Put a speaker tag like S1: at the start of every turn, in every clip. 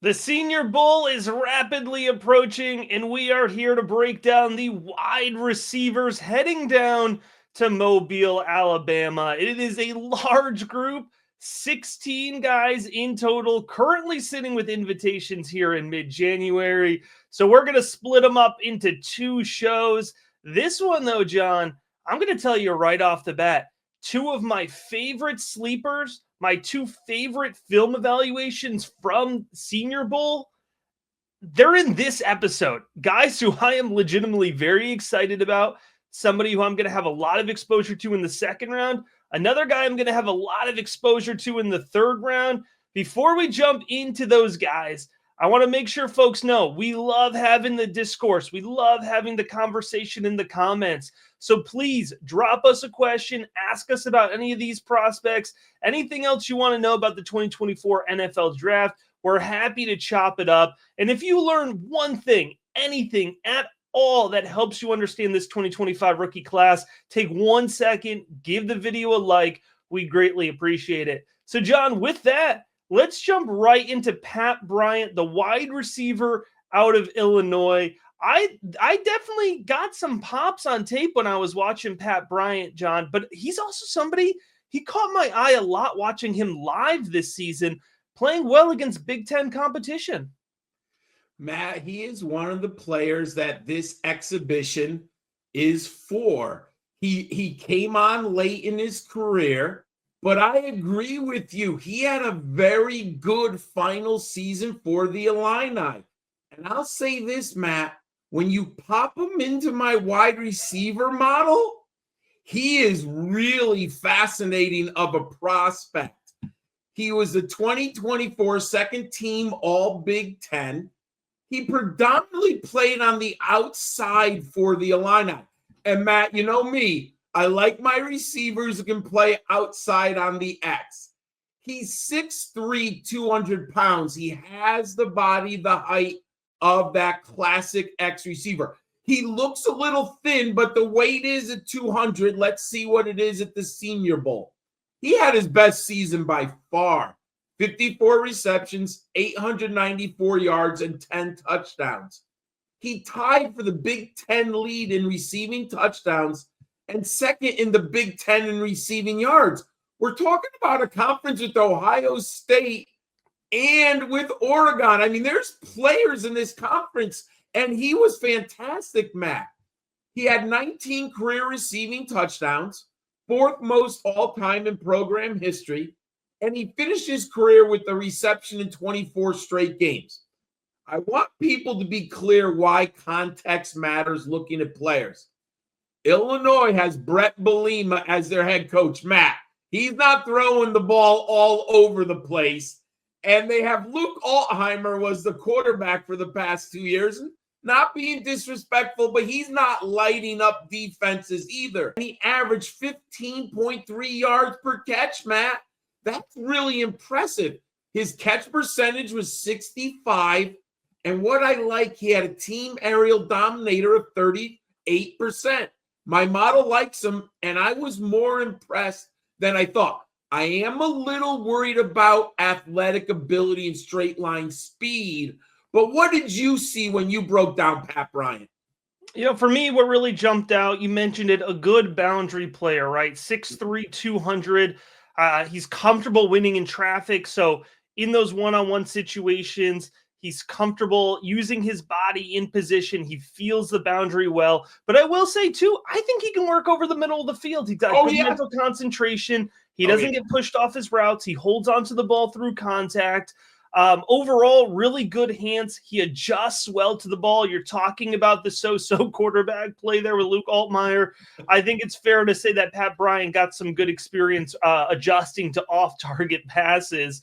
S1: The Senior Bowl is rapidly approaching, and we are here to break down the wide receivers heading down to Mobile, Alabama. It is a large group, 16 guys in total, currently sitting with invitations here in mid-January. So we're going to split them up into two shows. This one, though, John, I'm going to tell you right off the bat, two of my favorite sleepers, my two favorite film evaluations from Senior Bowl, they're in this episode. Guys who I am legitimately very excited about, somebody who I'm going to have a lot of exposure to in the second round, another guy I'm going to have a lot of exposure to in the third round. Before we jump into those guys, I want to make sure folks know we love having the discourse. We love having the conversation in the comments. So please drop us a question, ask us about any of these prospects, anything else you want to know about the 2024 NFL Draft. We're happy to chop it up. And if you learn one thing, anything at all that helps you understand this 2025 rookie class, take 1 second, give the video a like. We greatly appreciate it. So John, with that, let's jump right into Pat Bryant, the wide receiver out of Illinois. I definitely got some pops on tape when I was watching Pat Bryant, John, but he's also somebody, he caught my eye a lot watching him live this season, playing well against Big Ten competition.
S2: Matt, he is one of the players that this exhibition is for. He came on late in his career, but I agree with you. He had a very good final season for the Illini. And I'll say this, Matt, when you pop him into my wide receiver model, he is really fascinating of a prospect. He was the 2024 second team All Big Ten. He predominantly played on the outside for the Illini. And Matt, you know me, I like my receivers who can play outside on the X. He's 6'3", 200 pounds. He has the body, the height of that classic X receiver. He looks a little thin, but the weight is at 200. Let's see what it is at the Senior Bowl. He had his best season by far. 54 receptions, 894 yards, and 10 touchdowns. He tied for the Big Ten lead in receiving touchdowns and second in the Big Ten in receiving yards. We're talking about a conference with Ohio State and with Oregon. I mean, there's players in this conference, and he was fantastic, Matt. He had 19 career receiving touchdowns, fourth most all-time in program history, and he finished his career with a reception in 24 straight games. I want people to be clear why context matters looking at players. Illinois has Brett Bielema as their head coach, Matt. He's not throwing the ball all over the place. And they have Luke Altheimer was the quarterback for the past 2 years. Not being disrespectful, but he's not lighting up defenses either. And he averaged 15.3 yards per catch, Matt. That's really impressive. His catch percentage was 65. And what I like, he had a team aerial dominator of 38%. My model likes him, and I was more impressed than I thought. I am a little worried about athletic ability and straight line speed, but what did you see when you broke down Pat Bryant?
S1: You know, for me, what really jumped out, you mentioned it, a good boundary player, right? 6'3", 200. He's comfortable winning in traffic. So in those one-on-one situations, he's comfortable using his body in position. He feels the boundary well. But I will say, too, I think he can work over the middle of the field. He's got good mental concentration. He doesn't get pushed off his routes. He holds onto the ball through contact. Overall, really good hands. He adjusts well to the ball. You're talking about the so-so quarterback play there with Luke Altmaier. I think it's fair to say that Pat Bryant got some good experience adjusting to off-target passes.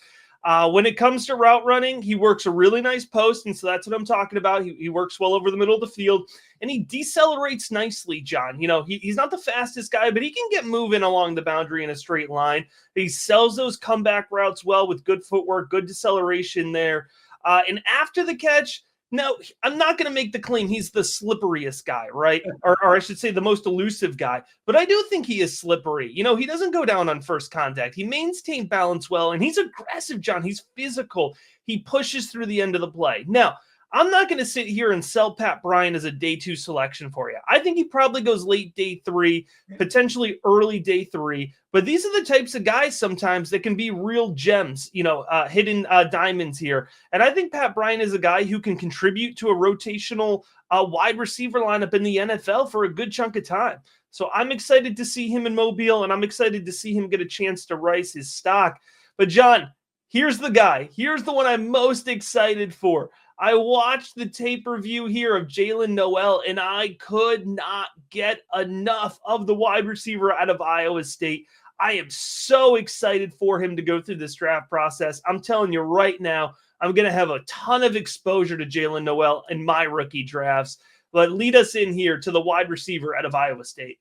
S1: When it comes to route running, he works a really nice post, and so that's what I'm talking about. He works well over the middle of the field, and he decelerates nicely, John. You know, he's not the fastest guy, but he can get moving along the boundary in a straight line. He sells those comeback routes well with good footwork, good deceleration there. And after the catch, Now, I'm not going to make the claim he's the slipperiest guy, right? Or I should say the most elusive guy, but I do think he is slippery. You know, he doesn't go down on first contact. He maintains balance well, and he's aggressive, John. He's physical. He pushes through the end of the play. Now, I'm not going to sit here and sell Pat Bryant as a day 2 selection for you. I think he probably goes late day 3, potentially early day 3. But these are the types of guys sometimes that can be real gems, hidden diamonds here. And I think Pat Bryant is a guy who can contribute to a rotational wide receiver lineup in the NFL for a good chunk of time. So I'm excited to see him in Mobile, and I'm excited to see him get a chance to rise his stock. But John, here's the guy. Here's the one I'm most excited for. I watched the tape review here of Jaylen Nowell, and I could not get enough of the wide receiver out of Iowa State. I am so excited for him to go through this draft process. I'm telling you right now, I'm going to have a ton of exposure to Jaylen Nowell in my rookie drafts. But lead us in here to the wide receiver out of Iowa State.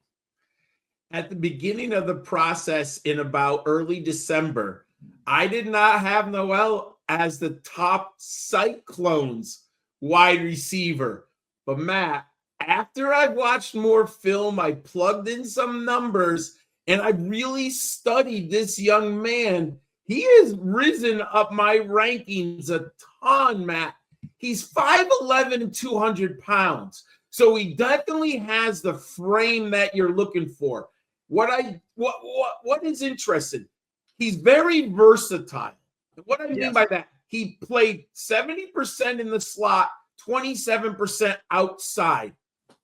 S2: At the beginning of the process in about early December, I did not have Nowell as the top Cyclones wide receiver. But Matt, after I've watched more film, I plugged in some numbers, and I really studied this young man. He has risen up my rankings a ton, Matt. He's 5'11" and 200 pounds. So he definitely has the frame that you're looking for. What is interesting, he's very versatile. What I mean by that, he played 70% in the slot, 27% outside.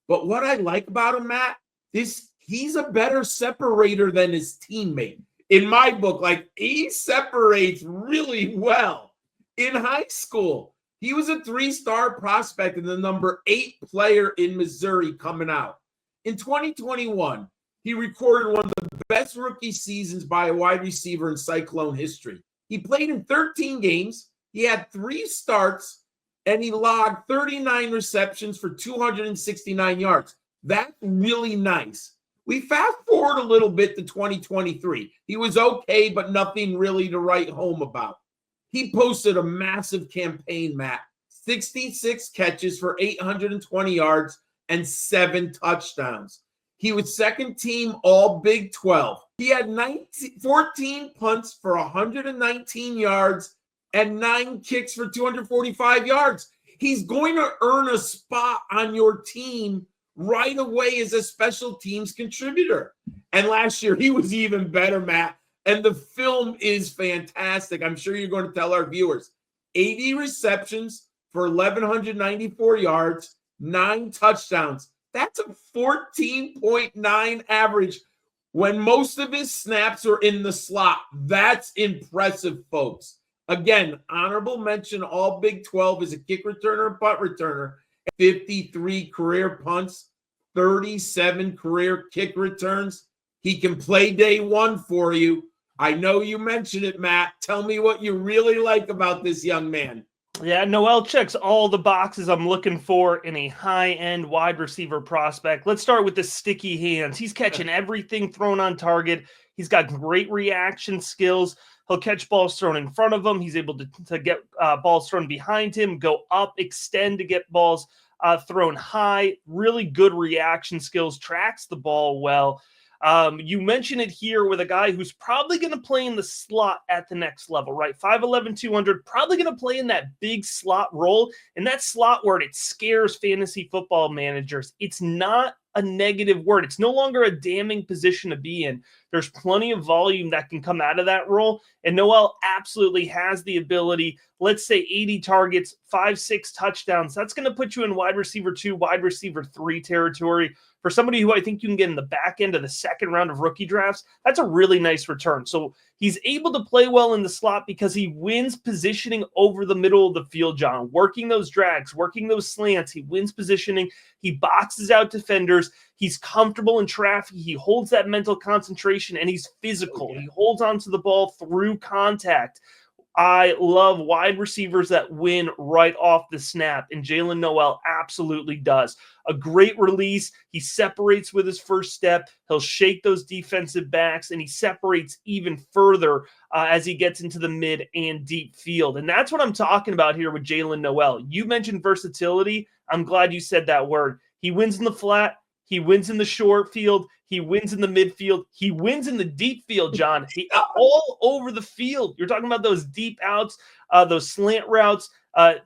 S2: But what I like about him, Matt, he's a better separator than his teammate. In my book, like, he separates really well. In high school, he was a 3-star prospect and the number 8 player in Missouri coming out. In 2021, he recorded one of the best rookie seasons by a wide receiver in Cyclone history. He played in 13 games. He had 3 starts, and he logged 39 receptions for 269 yards. That's really nice. We fast forward a little bit to 2023. He was okay, but nothing really to write home about. He posted a massive campaign, Matt. 66 catches for 820 yards and 7 touchdowns. He was second team all Big 12. He had 14 punts for 119 yards and 9 kicks for 245 yards. He's going to earn a spot on your team right away as a special teams contributor. And last year, he was even better, Matt. And the film is fantastic. I'm sure you're going to tell our viewers. 80 receptions for 1,194 yards, 9 touchdowns. That's a 14.9 average when most of his snaps are in the slot. That's impressive, folks. Again, honorable mention, all Big 12 is a kick returner and punt returner. 53 career punts, 37 career kick returns. He can play day 1 for you. I know you mentioned it, Matt. Tell me what you really like about this young man.
S1: Yeah, Nowell checks all the boxes I'm looking for in a high-end wide receiver prospect. Let's start with the sticky hands. He's catching everything thrown on target. He's got great reaction skills. He'll catch balls thrown in front of him. He's able to get balls thrown behind him, go up, extend to get balls thrown high. Really good reaction skills, tracks the ball well. You mentioned it here with a guy who's probably going to play in the slot at the next level, right? 5'11", 200, probably going to play in that big slot role. And that slot word, it scares fantasy football managers. It's not a negative word. It's no longer a damning position to be in. There's plenty of volume that can come out of that role. And Nowell absolutely has the ability, let's say 80 targets, 5-6 touchdowns. That's going to put you in wide receiver 2, wide receiver 3 territory. For somebody who I think you can get in the back end of the second round of rookie drafts, that's a really nice return. So he's able to play well in the slot because he wins positioning over the middle of the field, John, working those drags, working those slants. He wins positioning. He boxes out defenders. He's comfortable in traffic. He holds that mental concentration, and he's physical. He holds onto the ball through contact. I love wide receivers that win right off the snap, and Jaylen Nowell absolutely does. A great release. He separates with his first step. He'll shake those defensive backs, and he separates even further as he gets into the mid and deep field. And that's what I'm talking about here with Jaylen Nowell. You mentioned versatility. I'm glad you said that word. He wins in the flat. He wins in the short field. He wins in the midfield. He wins in the deep field, John. He all over the field. You're talking about those deep outs, those slant routes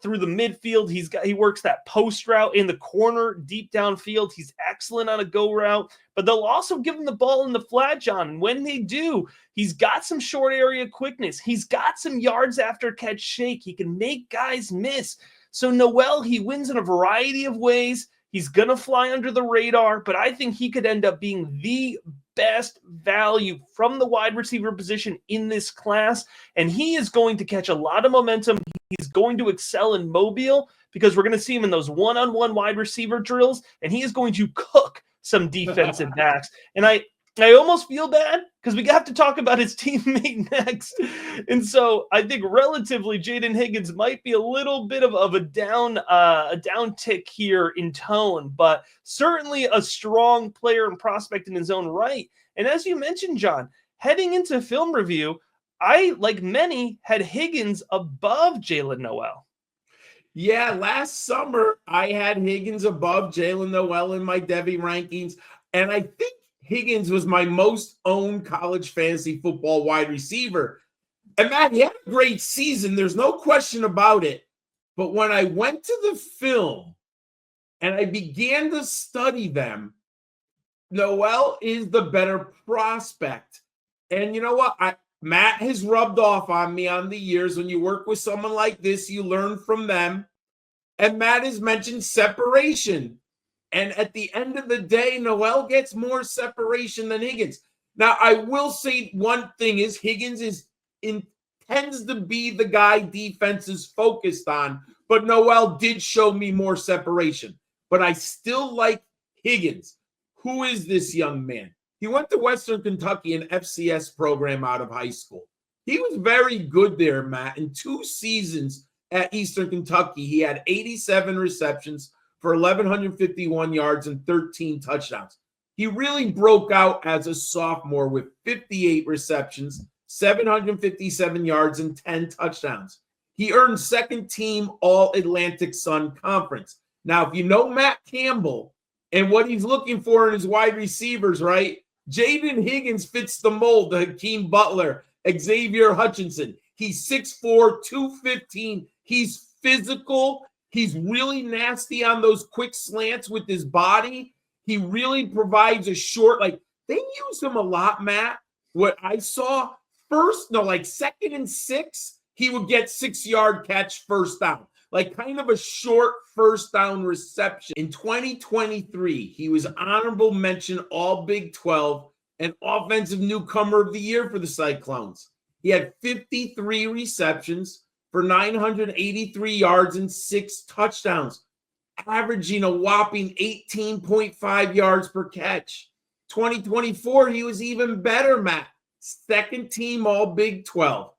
S1: through the midfield. He works that post route in the corner, deep downfield. He's excellent on a go route, but they'll also give him the ball in the flat, John. And when they do, he's got some short area quickness. He's got some yards after catch shake. He can make guys miss. So Nowell, he wins in a variety of ways. He's going to fly under the radar, but I think he could end up being the best value from the wide receiver position in this class, and he is going to catch a lot of momentum. He's going to excel in Mobile because we're going to see him in those one-on-one wide receiver drills, and he is going to cook some defensive backs. And I almost feel bad because we have to talk about his teammate next. And so I think relatively Jaden Higgins might be a little bit of a down tick here in tone, but certainly a strong player and prospect in his own right. And as you mentioned, John, heading into film review, I, like many, had Higgins above Jaylen Nowell.
S2: Yeah, last summer I had Higgins above Jaylen Nowell in my Devy rankings, and I think Higgins was my most owned college fantasy football wide receiver. And Matt, he had a great season. There's no question about it. But when I went to the film and I began to study them, Nowell is the better prospect. And you know what? Matt has rubbed off on me on the years. When you work with someone like this, you learn from them. And Matt has mentioned separation. And at the end of the day, Nowell gets more separation than Higgins. Now, I will say one thing is Higgins tends to be the guy defense is focused on, but Nowell did show me more separation. But I still like Higgins. Who is this young man? He went to Western Kentucky, an FCS program out of high school. He was very good there, Matt. In 2 seasons at Eastern Kentucky, he had 87 receptions for 1,151 yards and 13 touchdowns. He really broke out as a sophomore with 58 receptions, 757 yards, and 10 touchdowns. He earned second team All-Atlantic Sun Conference. Now, if you know Matt Campbell and what he's looking for in his wide receivers, right? Jaden Higgins fits the mold, Hakeem Butler, Xavier Hutchinson. He's 6'4", 215. He's physical. He's really nasty on those quick slants with his body. He really provides a short, they use him a lot, Matt. What I saw second and 6, he would get 6-yard catch first down, kind of a short first down reception. In 2023, he was honorable mention All Big 12 and Offensive Newcomer of the Year for the Cyclones. He had 53 receptions for 983 yards and 6 touchdowns, averaging a whopping 18.5 yards per catch. 2024, he was even better, Matt. Second team All Big 12,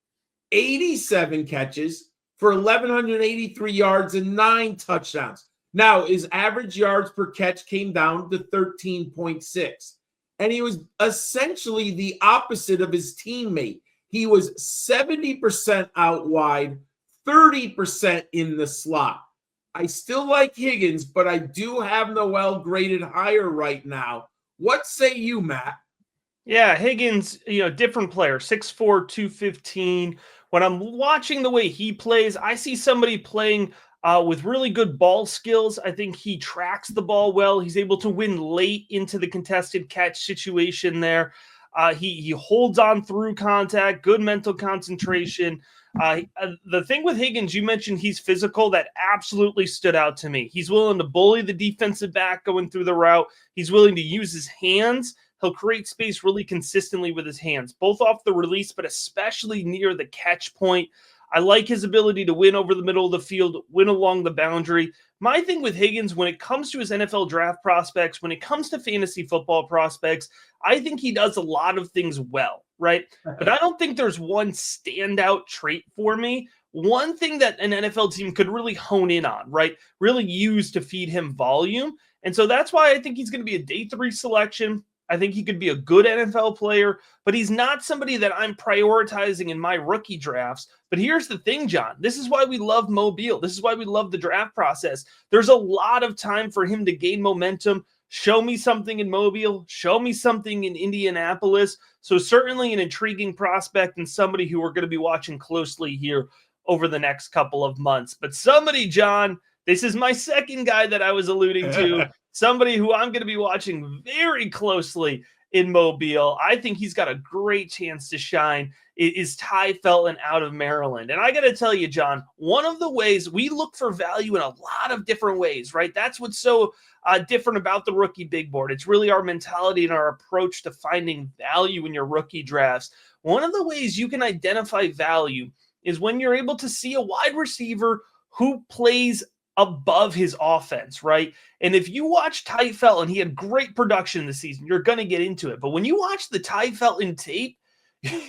S2: 87 catches for 1,183 yards and 9 touchdowns. Now, his average yards per catch came down to 13.6, and he was essentially the opposite of his teammate. He was 70% out wide, 30% in the slot. I still like Higgins, but I do have Nowell graded higher right now. What say you, Matt?
S1: Yeah, Higgins, different player, 6'4", 215. When I'm watching the way he plays, I see somebody playing with really good ball skills. I think he tracks the ball well. He's able to win late into the contested catch situation there. He holds on through contact, good mental concentration. The thing with Higgins, you mentioned he's physical. That absolutely stood out to me. He's willing to bully the defensive back going through the route. He's willing to use his hands. He'll create space really consistently with his hands, both off the release, but especially near the catch point. I like his ability to win over the middle of the field, win along the boundary. My thing with Higgins, when it comes to his NFL draft prospects, when it comes to fantasy football prospects, I think he does a lot of things well. right? But I don't think there's one standout trait for me. One thing that an NFL team could really hone in on, right? Really use to feed him volume. And so that's why I think he's going to be a day 3 selection. I think he could be a good NFL player, but he's not somebody that I'm prioritizing in my rookie drafts. But here's the thing, John. This is why we love Mobile. This is why we love the draft process. There's a lot of time for him to gain momentum. Show me something in Mobile. Show me something in Indianapolis. So certainly an intriguing prospect and somebody who we're going to be watching closely here over the next couple of months. But somebody, John, this is my second guy that I was alluding to. Somebody who I'm going to be watching very closely in Mobile. I think he's got a great chance to shine. It is Tai Felton out of Maryland. And I got to tell you, John, one of the ways we look for value in a lot of different ways, right? That's what's so different about the rookie big board. It's really our mentality and our approach to finding value in your rookie drafts. One of the ways you can identify value is when you're able to see a wide receiver who plays above his offense, right? And if you watch Tai Felton, he had great production this season. You're going to get into it. But when you watch the Tai Felton tape,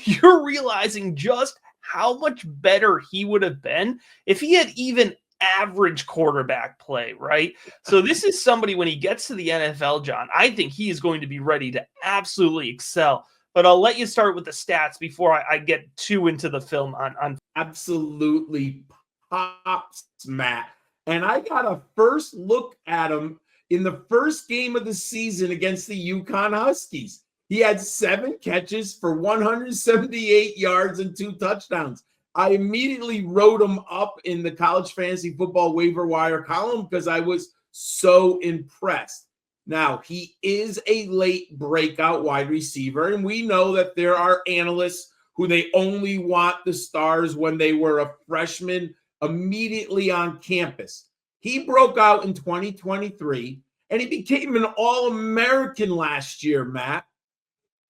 S1: you're realizing just how much better he would have been if he had even average quarterback play, right? So this is somebody, when he gets to the NFL, John, I think he is going to be ready to absolutely excel. But I'll let you start with the stats before I get too into the film on.
S2: Absolutely pops, Matt. And I got a first look at him in the first game of the season against the UConn Huskies. He had 7 catches for 178 yards and 2 touchdowns. I immediately wrote him up in the College Fantasy Football waiver wire column because I was so impressed. Now, he is a late breakout wide receiver, and we know that there are analysts who they only want the stars when they were a freshman immediately on campus. He broke out in 2023, and he became an All-American last year, Matt.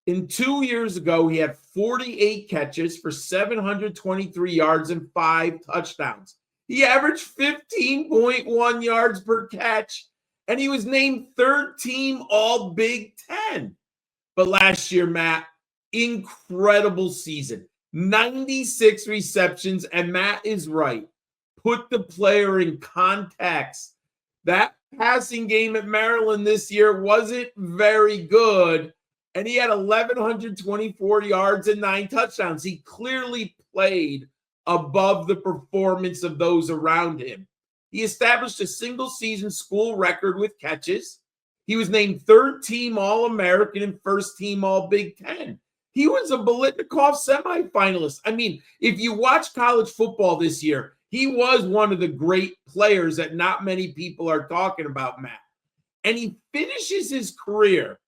S2: In 2 years ago, he had 48 catches for 723 yards and 5 touchdowns. He averaged 15.1 yards per catch, and he was named 3rd team All Big Ten. But last year, Matt, incredible season. 96 receptions, and Matt is right. Put the player in context. That passing game at Maryland this year wasn't very good, and he had 1,124 yards and 9 touchdowns. He clearly played above the performance of those around him. He established a single-season school record with catches. He was named 3rd team All-American and 1st team All-Big Ten. He was a Biletnikoff semifinalist. I mean, if you watch college football this year, he was one of the great players that not many people are talking about, Matt. And he finishes his career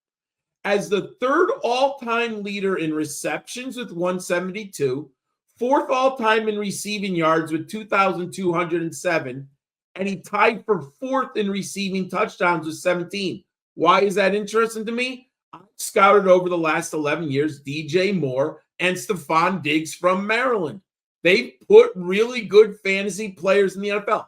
S2: as the 3rd all-time leader in receptions with 172, 4th all-time in receiving yards with 2,207, and he tied for 4th in receiving touchdowns with 17. Why is that interesting to me? I scouted over the last 11 years DJ Moore and Stephon Diggs from Maryland. They put really good fantasy players in the NFL.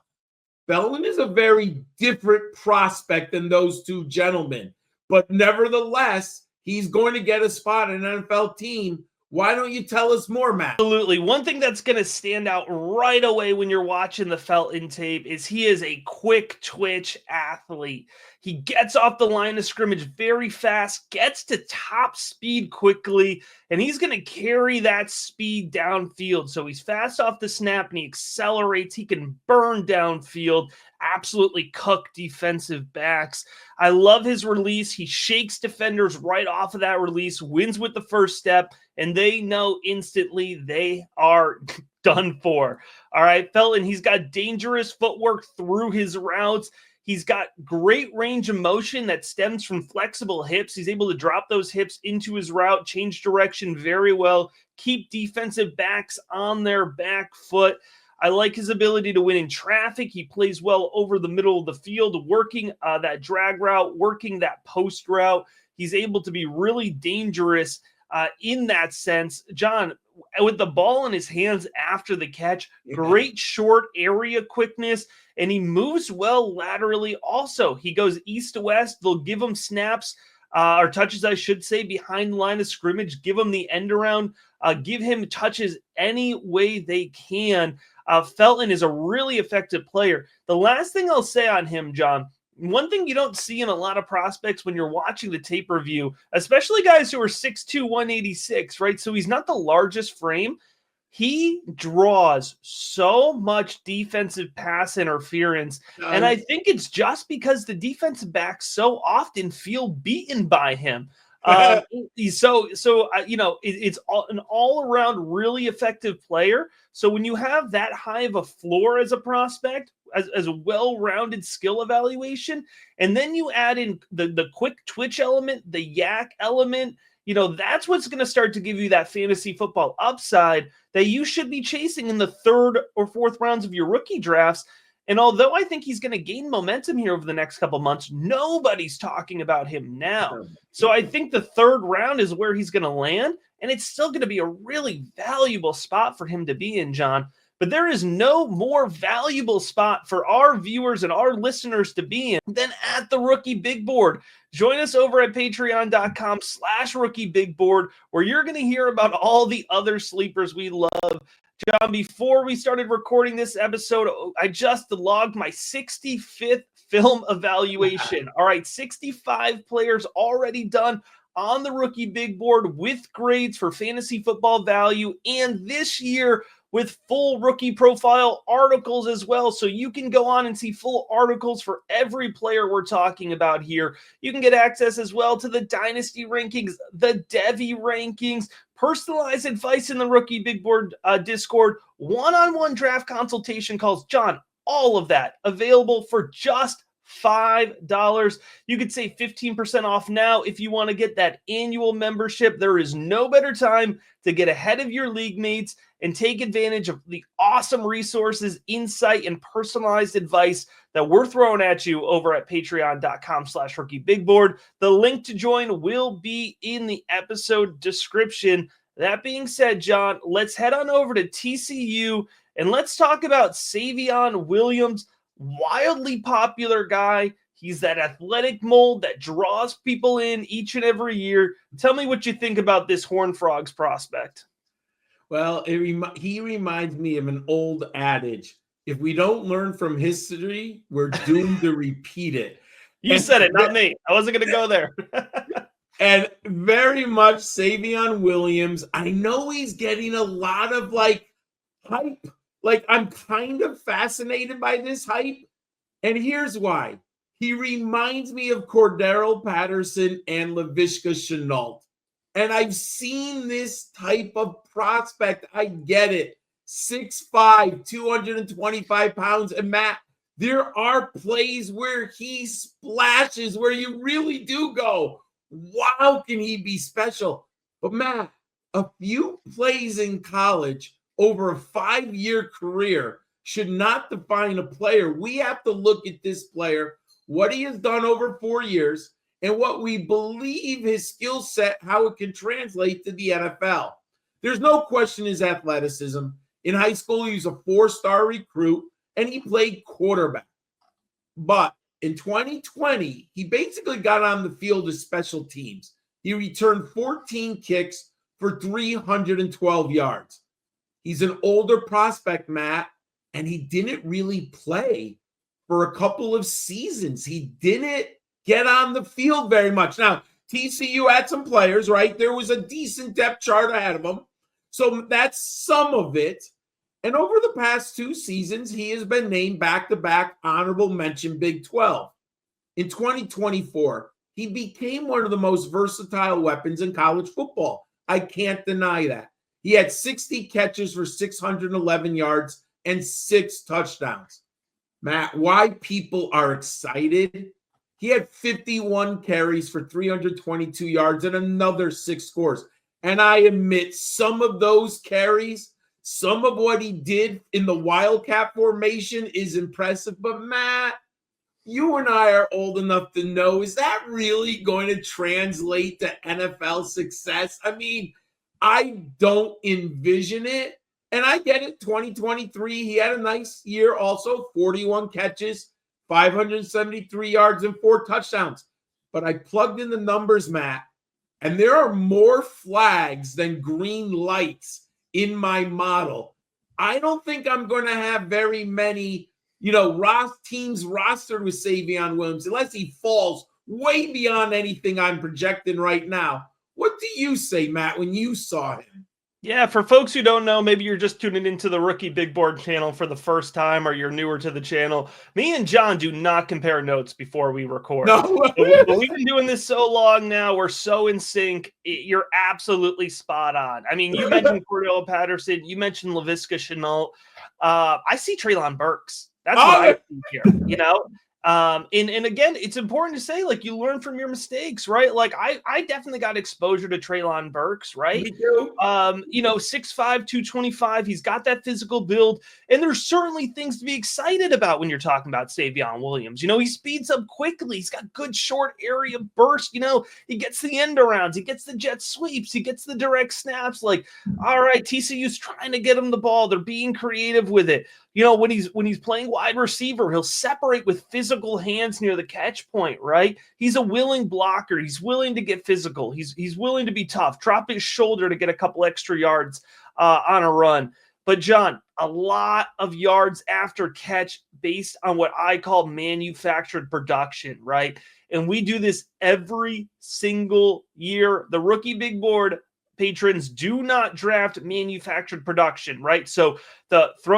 S2: Felton is a very different prospect than those two gentlemen, but nevertheless, he's going to get a spot in an NFL team. Why don't you tell us more, Matt?
S1: Absolutely. One thing that's going to stand out right away when you're watching the Felton tape is he is a quick twitch athlete. He gets off the line of scrimmage very fast, gets to top speed quickly, and he's going to carry that speed downfield. So he's fast off the snap and he accelerates. He can burn downfield, absolutely cook defensive backs. I love his release. He shakes defenders right off of that release, wins with the first step, and they know instantly they are done for. All right, Felton, he's got dangerous footwork through his routes. He's got great range of motion that stems from flexible hips. He's able to drop those hips into his route, change direction very well, keep defensive backs on their back foot. I like his ability to win in traffic. He plays well over the middle of the field, working that drag route, working that post route. He's able to be really dangerous in that sense. John, with the ball in his hands after the catch, great short area quickness, and he moves well laterally also. He goes east to west. They'll give him snaps or touches, I should say, behind the line of scrimmage. Give him the end around, give him touches any way they can. Felton is a really effective player. The last thing I'll say on him, John, one thing you don't see in a lot of prospects when you're watching the tape review, especially guys who are 6'2", 186, right? So he's not the largest frame. He draws so much defensive pass interference, and I think it's just because the defensive backs so often feel beaten by him. It's an all-around really effective player. So when you have that high of a floor as a prospect, as a well-rounded skill evaluation, and then you add in the quick twitch element, the yak element, that's what's going to start to give you that fantasy football upside that you should be chasing in the third or fourth rounds of your rookie drafts. And although I think he's going to gain momentum here over the next couple months, nobody's talking about him now. So I think the third round is where he's going to land, and it's still going to be a really valuable spot for him to be in, John. But there is no more valuable spot for our viewers and our listeners to be in than at the Rookie Big Board. Join us over at patreon.com/Rookie Big Board, where you're going to hear about all the other sleepers we love. John, before we started recording this episode, I just logged my 65th film evaluation. All right, 65 players already done on the Rookie Big Board with grades for fantasy football value, and this year with full rookie profile articles as well. So you can go on and see full articles for every player we're talking about here. You can get access as well to the Dynasty rankings, the Devy rankings, personalized advice in the Rookie Big Board Discord, one-on-one draft consultation calls. John, all of that available for just $5. You could save 15% off now if you want to get that annual membership. There is no better time to get ahead of your league mates and take advantage of the awesome resources, insight, and personalized advice that we're throwing at you over at patreon.com/Rookie Big Board. The link to join will be in the episode description. That being said, John, let's head on over to TCU and let's talk about Savion Williams. Wildly popular guy. He's that athletic mold that draws people in each and every year. Tell me what you think about this Horned Frogs prospect.
S2: Well, he reminds me of an old adage. If we don't learn from history, we're doomed to repeat it.
S1: You said it, not me. I wasn't going to go there.
S2: And very much Savion Williams. I know he's getting a lot of hype. I'm kind of fascinated by this hype. And here's why. He reminds me of Cordero Patterson and Laviska Shenault. And I've seen this type of prospect. I get it. 6'5", 225 pounds. And Matt, there are plays where he splashes, where you really do go, wow, can he be special? But Matt, a few plays in college over a 5-year career should not define a player. We have to look at this player, what he has done over 4 years, and what we believe his skill set, how it can translate to the NFL. There's no question his athleticism. In high school, he was a 4-star recruit, and he played quarterback. But in 2020, he basically got on the field as special teams. He returned 14 kicks for 312 yards. He's an older prospect, Matt, and he didn't really play for a couple of seasons. He didn't get on the field very much. Now, TCU had some players, right? There was a decent depth chart ahead of him. So that's some of it. And over the past 2 seasons, he has been named back-to-back honorable mention Big 12. In 2024, he became one of the most versatile weapons in college football. I can't deny that. He had 60 catches for 611 yards and 6 touchdowns. Matt, why people are excited? He had 51 carries for 322 yards and another 6 scores. And I admit some of those carries, some of what he did in the Wildcat formation is impressive. But Matt, you and I are old enough to know, is that really going to translate to NFL success? I mean, I don't envision it. And I get it, 2023, he had a nice year also, 41 catches, 573 yards, and 4 touchdowns. but I plugged in the numbers, Matt, and there are more flags than green lights in my model. I don't think I'm going to have very many, teams rostered with Savion Williams unless he falls way beyond anything I'm projecting right now. What do you say, Matt, when you saw him?
S1: Yeah, for folks who don't know, maybe you're just tuning into the Rookie Big Board channel for the first time or you're newer to the channel. Me and John do not compare notes before we record.
S2: No.
S1: But we've been doing this so long now. We're so in sync. You're absolutely spot on. I mean, you mentioned Cordell Patterson. You mentioned Laviska Shenault. I see Treylon Burks. That's what I see here, And again, it's important to say, like, you learn from your mistakes, right? Like, I definitely got exposure to Treylon Burks, right?
S2: Me too.
S1: 6'5", 225. He's got that physical build, and there's certainly things to be excited about when you're talking about Savion Williams. He speeds up quickly. He's got good short area burst. He gets the end arounds. He gets the jet sweeps. He gets the direct snaps. Like, all right, TCU's trying to get him the ball. They're being creative with it. When he's playing wide receiver, he'll separate with physical hands near the catch point, right? He's a willing blocker. He's willing to get physical. He's willing to be tough, drop his shoulder to get a couple extra yards on a run. But John, a lot of yards after catch based on what I call manufactured production, right? And we do this every single year. The Rookie Big Board patrons do not draft manufactured production, right? So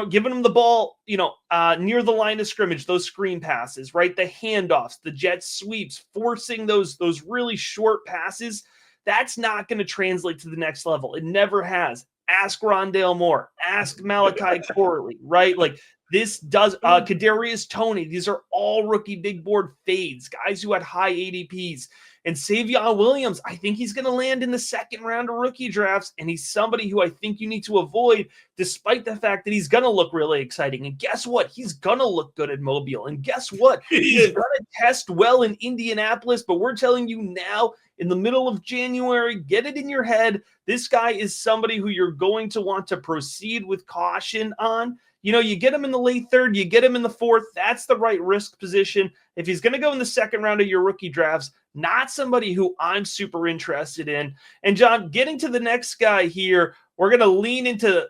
S1: giving them the ball, near the line of scrimmage, those screen passes, right? The handoffs, the jet sweeps, forcing those really short passes, that's not going to translate to the next level. It never has. Ask Rondale Moore, ask Malachi Corley, right? Like, this does Kadarius Toney. These are all Rookie Big Board fades, guys who had high ADPs. And Savion Williams, I think he's going to land in the second round of rookie drafts, and he's somebody who I think you need to avoid, despite the fact that he's going to look really exciting. And guess what? He's going to look good at Mobile. And guess what? He's going to test well in Indianapolis, but we're telling you now, in the middle of January, get it in your head. This guy is somebody who you're going to want to proceed with caution on. You get him in the late third, you get him in the fourth. That's the right risk position. If he's going to go in the second round of your rookie drafts, not somebody who I'm super interested in. And John, getting to the next guy here, we're going to lean into,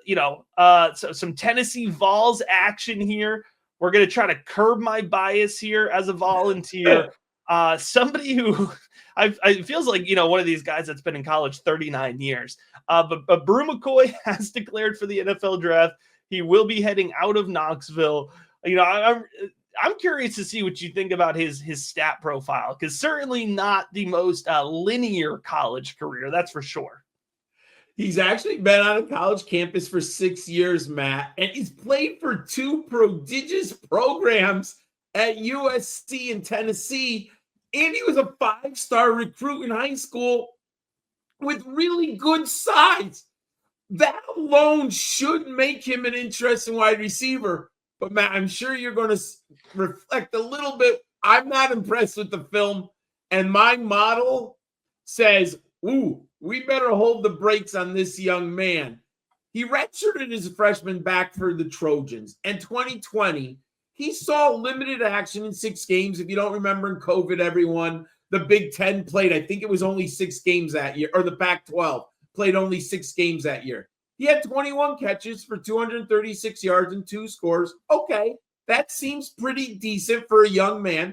S1: some Tennessee Vols action here. We're going to try to curb my bias here as a volunteer. Somebody who it feels like, one of these guys that's been in college 39 years. But Bru McCoy has declared for the NFL draft. He will be heading out of Knoxville. I'm curious to see what you think about his stat profile, because certainly not the most linear college career, that's for sure.
S2: He's actually been on a college campus for 6 years, Matt, and he's played for two prodigious programs at USC and Tennessee, and he was a 5-star recruit in high school with really good size. That alone should make him an interesting wide receiver. But, Matt, I'm sure you're going to reflect a little bit. I'm not impressed with the film. And my model says, we better hold the brakes on this young man. He redshirted his freshman back for the Trojans. And 2020, he saw limited action in 6 games. If you don't remember, in COVID, everyone, the Big Ten played, I think it was only 6 games that year, or the Pac-12. Played only 6 games that year. He had 21 catches for 236 yards and 2 scores. Okay, that seems pretty decent for a young man.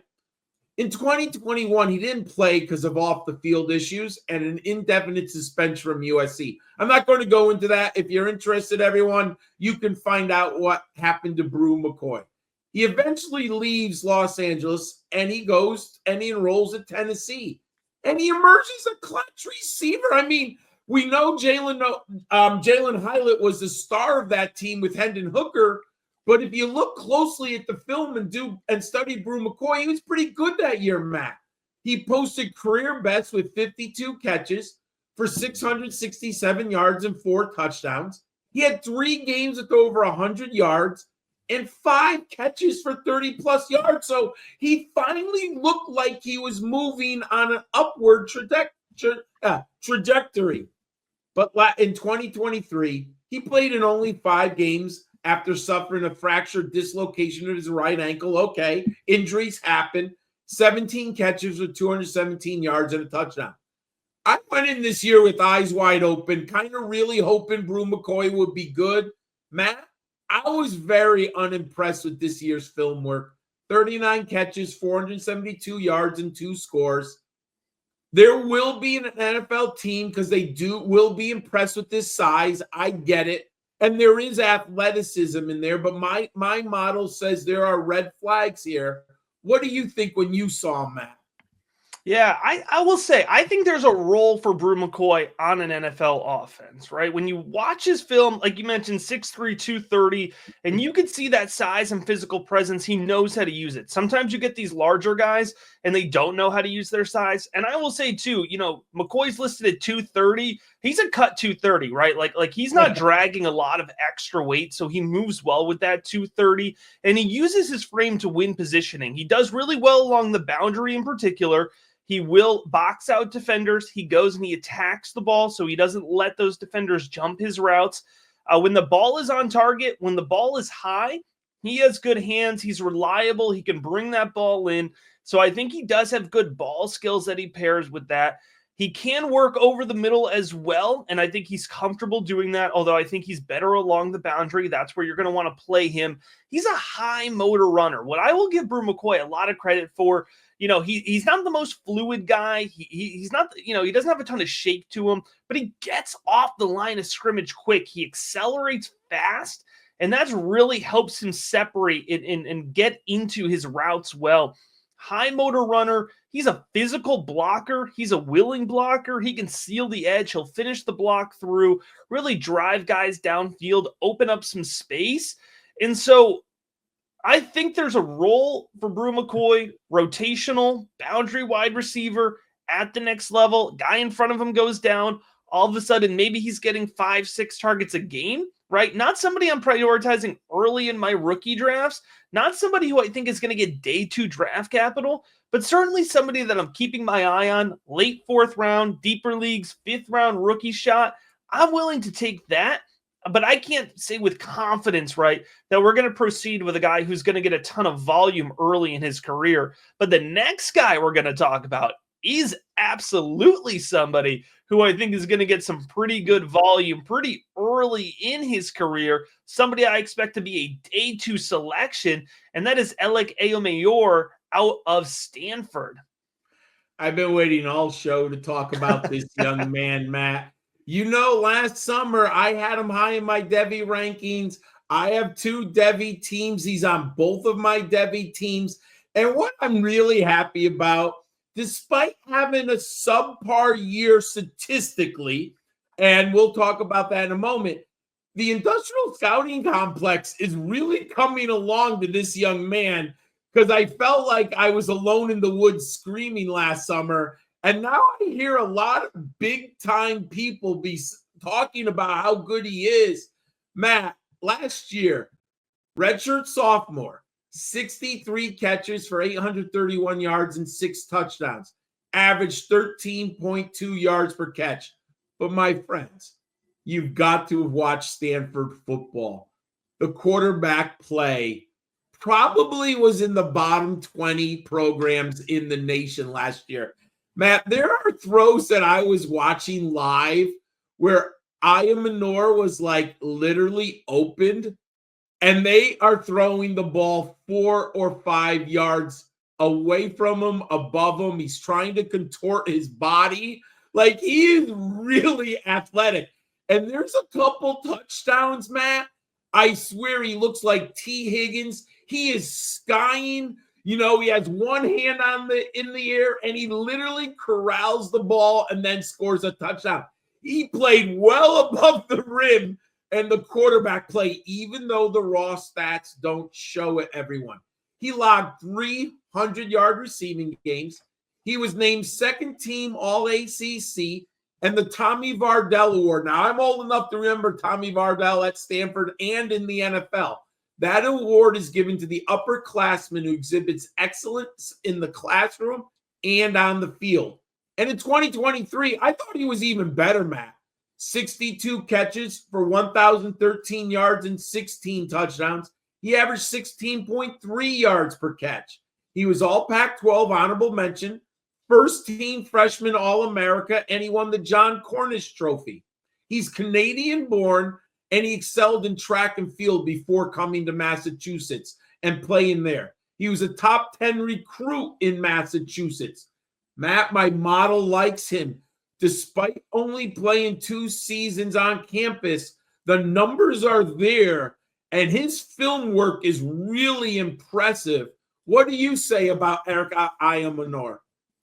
S2: In 2021, he didn't play because of off-the-field issues and an indefinite suspension from USC. I'm not going to go into that. If you're interested, everyone, you can find out what happened to Bru McCoy. He eventually leaves Los Angeles, and he goes and he enrolls at Tennessee. And he emerges a clutch receiver. I mean, we know Jalen Hylett was the star of that team with Hendon Hooker, but if you look closely at the film and study Bru McCoy, he was pretty good that year, Matt. He posted career best with 52 catches for 667 yards and 4 touchdowns. He had 3 games with over 100 yards and 5 catches for 30-plus yards. So he finally looked like he was moving on an upward trajectory. But in 2023, he played in only 5 games after suffering a fractured dislocation of his right ankle. Okay, injuries happen. 17 catches with 217 yards and a touchdown. I went in this year with eyes wide open, kind of really hoping Bru McCoy would be good. Matt, I was very unimpressed with this year's film work. 39 catches, 472 yards, and 2 scores. There will be an NFL team because will be impressed with this size. I get it. And there is athleticism in there, but my model says there are red flags here. What do you think when you saw him, Matt?
S1: Yeah, I will say, I think there's a role for Bru McCoy on an NFL offense, right? When you watch his film, like you mentioned, 6'3", 230, and you can see that size and physical presence. He knows how to use it. Sometimes you get these larger guys, and they don't know how to use their size. And I will say, too, McCoy's listed at 230. He's a cut 230, right? Like he's not dragging a lot of extra weight, so he moves well with that 230, and he uses his frame to win positioning. He does really well along the boundary in particular. He will box out defenders. He goes and he attacks the ball, so he doesn't let those defenders jump his routes. When the ball is on target, when the ball is high, he has good hands. He's reliable. He can bring that ball in. So I think he does have good ball skills that he pairs with that. He can work over the middle as well, and I think he's comfortable doing that, although I think he's better along the boundary. That's where you're going to want to play him. He's a high motor runner. What I will give Bru McCoy a lot of credit for, he's not the most fluid guy. He's not, he doesn't have a ton of shape to him, but he gets off the line of scrimmage quick. He accelerates fast, and that's really helps him separate and get into his routes well. High motor runner. He's a physical blocker. He's a willing blocker. He can seal the edge. He'll finish the block through, really drive guys downfield, open up some space. And so I think there's a role for Bru McCoy, rotational, boundary wide receiver at the next level. Guy in front of him goes down. All of a sudden, maybe he's getting 5-6 targets a game, right? Not somebody I'm prioritizing early in my rookie drafts. Not somebody who I think is going to get day 2 draft capital, but certainly somebody that I'm keeping my eye on. Late 4th round, deeper leagues, 5th round rookie shot. I'm willing to take that, but I can't say with confidence, right, that we're going to proceed with a guy who's going to get a ton of volume early in his career. But the next guy we're going to talk about is absolutely somebody who I think is going to get some pretty good volume pretty early in his career, somebody I expect to be a day 2 selection, and that is Alec Ayomayor out of Stanford.
S2: I've been waiting all show to talk about this young man, Matt. Last summer I had him high in my Devy rankings. I have 2 Devy teams. He's on both of my Devy teams. And what I'm really happy about, despite having a subpar year statistically, and we'll talk about that in a moment, the industrial scouting complex is really coming along to this young man, because I felt like I was alone in the woods screaming last summer. And now I hear a lot of big-time people be talking about how good he is. Matt, last year, redshirt sophomore, 63 catches for 831 yards and 6 touchdowns, averaged 13.2 yards per catch. But my friends, you've got to have watched Stanford football. The quarterback play probably was in the bottom 20 programs in the nation last year. Matt, there are throws that I was watching live where Ayomayor was like literally opened, and they are throwing the ball 4 or 5 yards away from him, above him. He's trying to contort his body. Like, he is really athletic. And there's a couple touchdowns, Matt. I swear he looks like T. Higgins. He is skying. He has one hand in the air, and he literally corrals the ball and then scores a touchdown. He played well above the rim, and the quarterback play, even though the raw stats don't show it, everyone. He logged 300-yard receiving games. He was named second team All-ACC and the Tommy Vardell Award. Now, I'm old enough to remember Tommy Vardell at Stanford and in the NFL. That award is given to the upperclassman who exhibits excellence in the classroom and on the field. And in 2023, I thought he was even better, Matt. 62 catches for 1,013 yards and 16 touchdowns. He averaged 16.3 yards per catch. He was all Pac-12 honorable mention, first team freshman All-America, and he won the John Cornish Trophy. He's Canadian born, and he excelled in track and field before coming to Massachusetts and playing there. He was a top 10 recruit in Massachusetts. Matt, my model, likes him. Despite only playing 2 seasons on campus, the numbers are there, and his film work is really impressive. What do you say about Eric Ayamanor?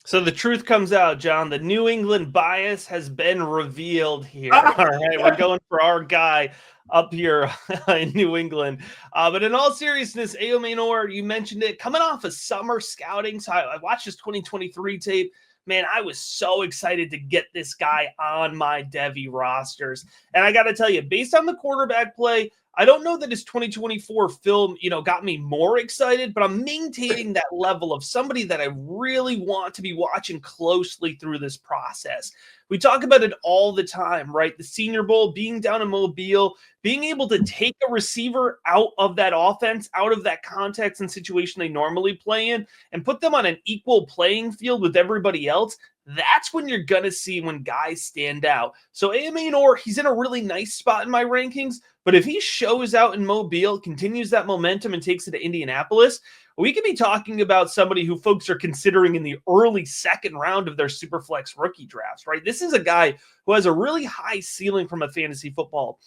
S1: So the truth comes out, John. The New England bias has been revealed here. All right, we're going for our guy up here in New England. But in all seriousness, Ayamanor, you mentioned it, coming off of summer scouting. So I watched his 2023 tape. Man, I was so excited to get this guy on my Devy rosters. And I got to tell you, based on the quarterback play, I don't know that his 2024 film, got me more excited, but I'm maintaining that level of somebody that I really want to be watching closely through this process. We talk about it all the time, right? The Senior Bowl, being down in Mobile, being able to take a receiver out of that offense, out of that context and situation they normally play in, and put them on an equal playing field with everybody else. That's when you're going to see when guys stand out. So Ayamanor, he's in a really nice spot in my rankings, but if he shows out in Mobile, continues that momentum and takes it to Indianapolis, we could be talking about somebody who folks are considering in the early second round of their Superflex rookie drafts, right? This is a guy who has a really high ceiling from a fantasy football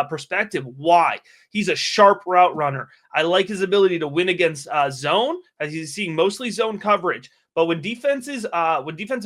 S1: perspective. Why? He's a sharp route runner. I like his ability to win against zone, as he's seeing mostly zone coverage. But when defensive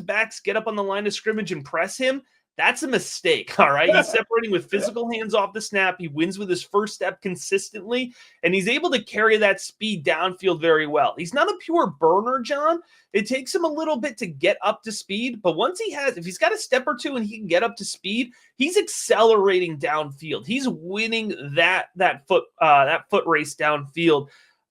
S1: backs get up on the line of scrimmage and press him, that's a mistake, all right? He's separating with physical hands off the snap. He wins with his first step consistently, and he's able to carry that speed downfield very well. He's not a pure burner, John. It takes him a little bit to get up to speed, but if he's got a step or two and he can get up to speed, he's accelerating downfield. He's winning that foot race downfield.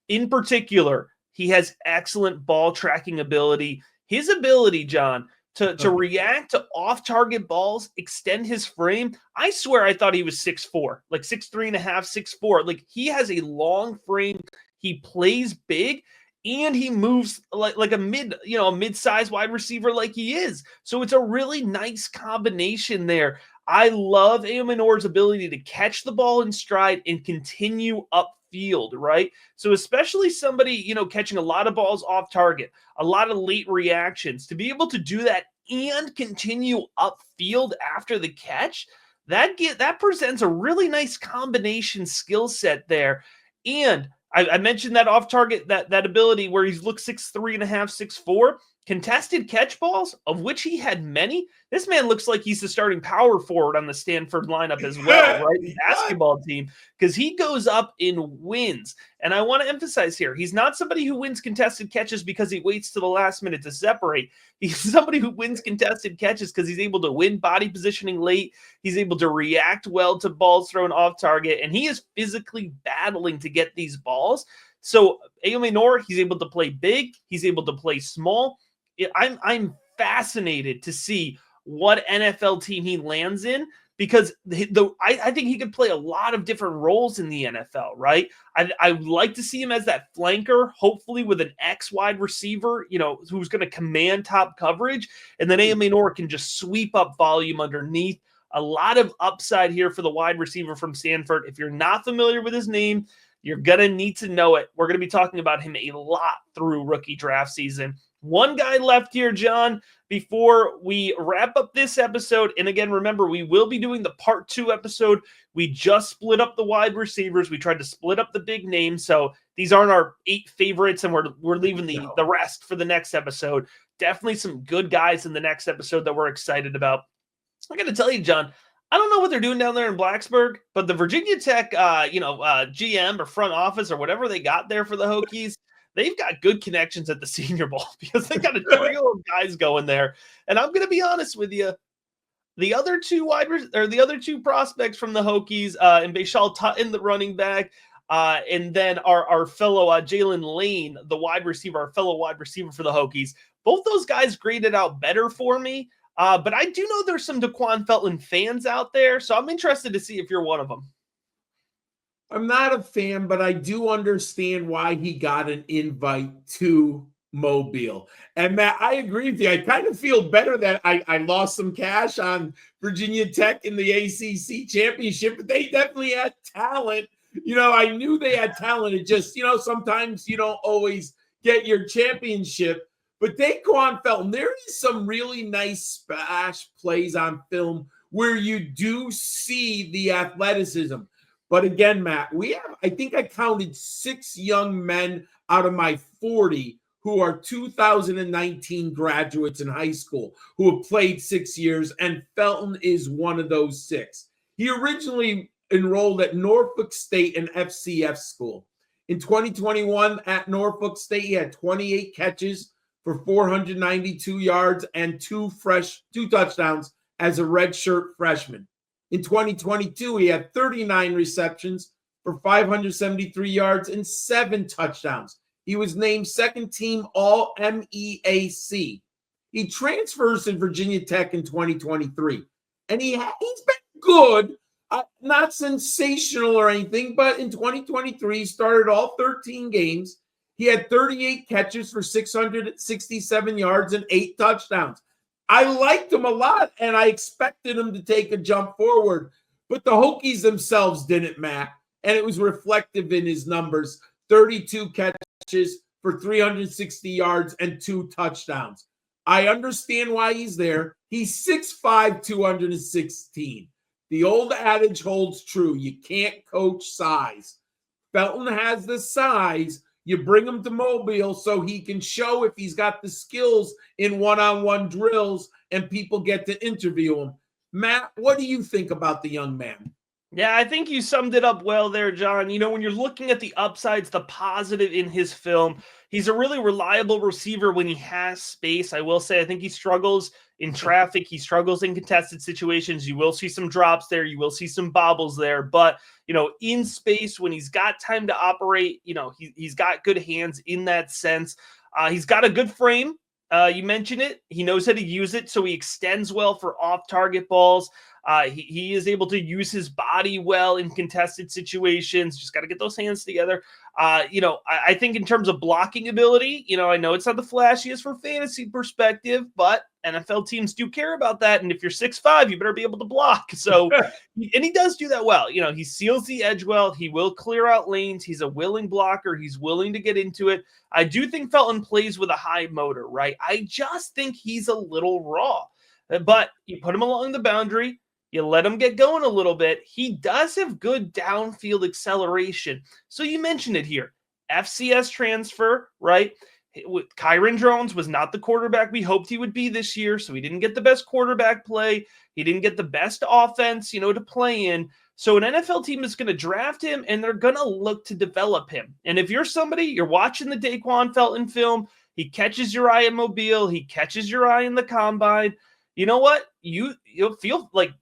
S1: In particular, he has excellent ball tracking ability. His ability, John, to react to off-target balls, extend his frame. I swear I thought he was 6'4", like 6'3 and a half, 6'4". Like, he has a long frame. He plays big, and he moves like a mid-sized wide receiver like he is. So it's a really nice combination there. I love Ayamanor's ability to catch the ball in stride and continue upfield, right? So especially somebody, catching a lot of balls off target, a lot of late reactions, to be able to do that and continue upfield after the catch, that presents a really nice combination skill set there. And I mentioned that off target, that ability where he's looked 6'3 and a half, 6'4". Contested catch balls, of which he had many. This man looks like he's the starting power forward on the Stanford lineup as well, right? The basketball team, because he goes up and wins. And I want to emphasize here, he's not somebody who wins contested catches because he waits to the last minute to separate. He's somebody who wins contested catches because he's able to win body positioning late. He's able to react well to balls thrown off target, and he is physically battling to get these balls. So Ayamanor, he's able to play big. He's able to play small. I'm fascinated to see what NFL team he lands in, because I think he could play a lot of different roles in the NFL, right? I would like to see him as that flanker, hopefully with an X wide receiver, who's going to command top coverage, and then Ayamanor can just sweep up volume underneath. A lot of upside here for the wide receiver from Stanford. If you're not familiar with his name, you're going to need to know it. We're going to be talking about him a lot through rookie draft season. One guy left here, John, before we wrap up this episode. And again, remember, we will be doing the part 2 episode. We just split up the wide receivers. We tried to split up the big names. So these aren't our 8 favorites, and we're leaving the rest for the next episode. Definitely some good guys in the next episode that we're excited about. I got to tell you, John, I don't know what they're doing down there in Blacksburg, but the Virginia Tech, GM or front office or whatever they got there for the Hokies, they've got good connections at the Senior Bowl, because they got a trio of guys going there. And I'm going to be honest with you, the other two prospects from the Hokies, and Bashal Tutton, the running back, and then our fellow Jalen Lane, our fellow wide receiver for the Hokies, both those guys graded out better for me. But I do know there's some DeQuan Felton fans out there, so I'm interested to see if you're one of them.
S2: I'm not a fan, but I do understand why he got an invite to Mobile. And Matt, I agree with you. I kind of feel better that I lost some cash on Virginia Tech in the ACC championship, but they definitely had talent. I knew they had talent. It just, sometimes you don't always get your championship. But Daquan Felton, there is some really nice splash plays on film where you do see the athleticism. But again, Matt, I think I counted 6 young men out of my 40 who are 2019 graduates in high school who have played 6 years, and Felton is one of those 6. He originally enrolled at Norfolk State, an FCS school. In 2021 at Norfolk State, he had 28 catches for 492 yards and two touchdowns as a redshirt freshman. In 2022, he had 39 receptions for 573 yards and 7 touchdowns. He was named second team All MEAC. He transfers to Virginia Tech in 2023, and he's been good, not sensational or anything, but in 2023, he started all 13 games. He had 38 catches for 667 yards and 8 touchdowns. I liked him a lot, and I expected him to take a jump forward, but the Hokies themselves didn't, Matt, and it was reflective in his numbers. 32 catches for 360 yards and 2 touchdowns. I understand why he's there. He's 6'5", 216. The old adage holds true. You can't coach size. Felton has the size. You bring him to Mobile so he can show if he's got the skills in one-on-one drills and people get to interview him. Matt, what do you think about the young man?
S1: Yeah, I think you summed it up well there, John. When you're looking at the upsides, the positive in his film, he's a really reliable receiver when he has space. I will say, I think he struggles in traffic. He struggles in contested situations. You will see some drops there. You will see some bobbles there. But, in space, when he's got time to operate, he's got good hands in that sense. He's got a good frame. You mentioned it. He knows how to use it, so he extends well for off-target balls. He is able to use his body well in contested situations. Just got to get those hands together. I think in terms of blocking ability, I know it's not the flashiest for fantasy perspective, but NFL teams do care about that. And if you're 6'5", you better be able to block. So, and he does do that well. He seals the edge well. He will clear out lanes. He's a willing blocker. He's willing to get into it. I do think Felton plays with a high motor, right? I just think he's a little raw. But you put him along the boundary, you let him get going a little bit. He does have good downfield acceleration. So you mentioned it here. FCS transfer, right? Kyron Drones was not the quarterback we hoped he would be this year, so he didn't get the best quarterback play. He didn't get the best offense, to play in. So an NFL team is going to draft him, and they're going to look to develop him. And if you're somebody, you're watching the Daquan Felton film, he catches your eye in Mobile, he catches your eye in the Combine. You know what? You'll feel like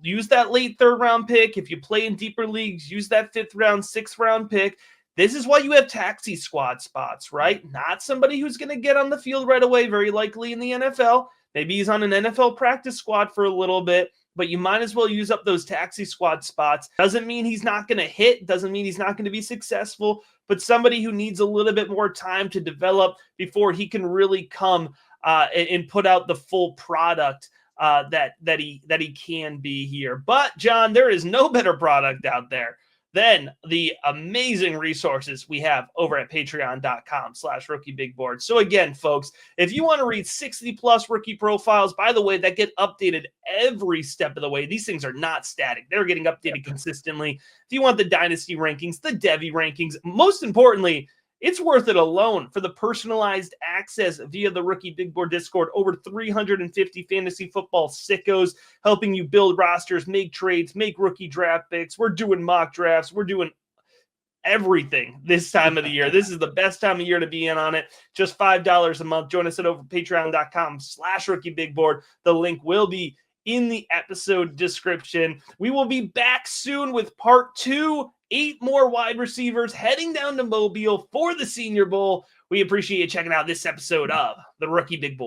S1: use that late 3rd round pick. If you play in deeper leagues, use that 5th round, 6th round pick. This is why you have taxi squad spots, right? Not somebody who's going to get on the field right away, very likely in the NFL. Maybe he's on an NFL practice squad for a little bit, but you might as well use up those taxi squad spots. Doesn't mean he's not going to hit, doesn't mean he's not going to be successful, but somebody who needs a little bit more time to develop before he can really come and put out the full product that he can be here. But John, there is no better product out there than the amazing resources we have over at patreon.com/rookiebigboard. So again, folks, if you want to read 60 plus rookie profiles, by the way, that get updated every step of the way. These things are not static. They're getting updated consistently. If you want the dynasty rankings, the Devy rankings, most importantly, it's worth it alone for the personalized access via the Rookie Big Board Discord. Over 350 fantasy football sickos helping you build rosters, make trades, make rookie draft picks. We're doing mock drafts. We're doing everything this time of the year. This is the best time of year to be in on it. Just $5 a month. Join us at over patreon.com/rookiebigboard. The link will be in the episode description. We will be back soon with part 2. 8 more wide receivers heading down to Mobile for the Senior Bowl. We appreciate you checking out this episode of the Rookie Big Board.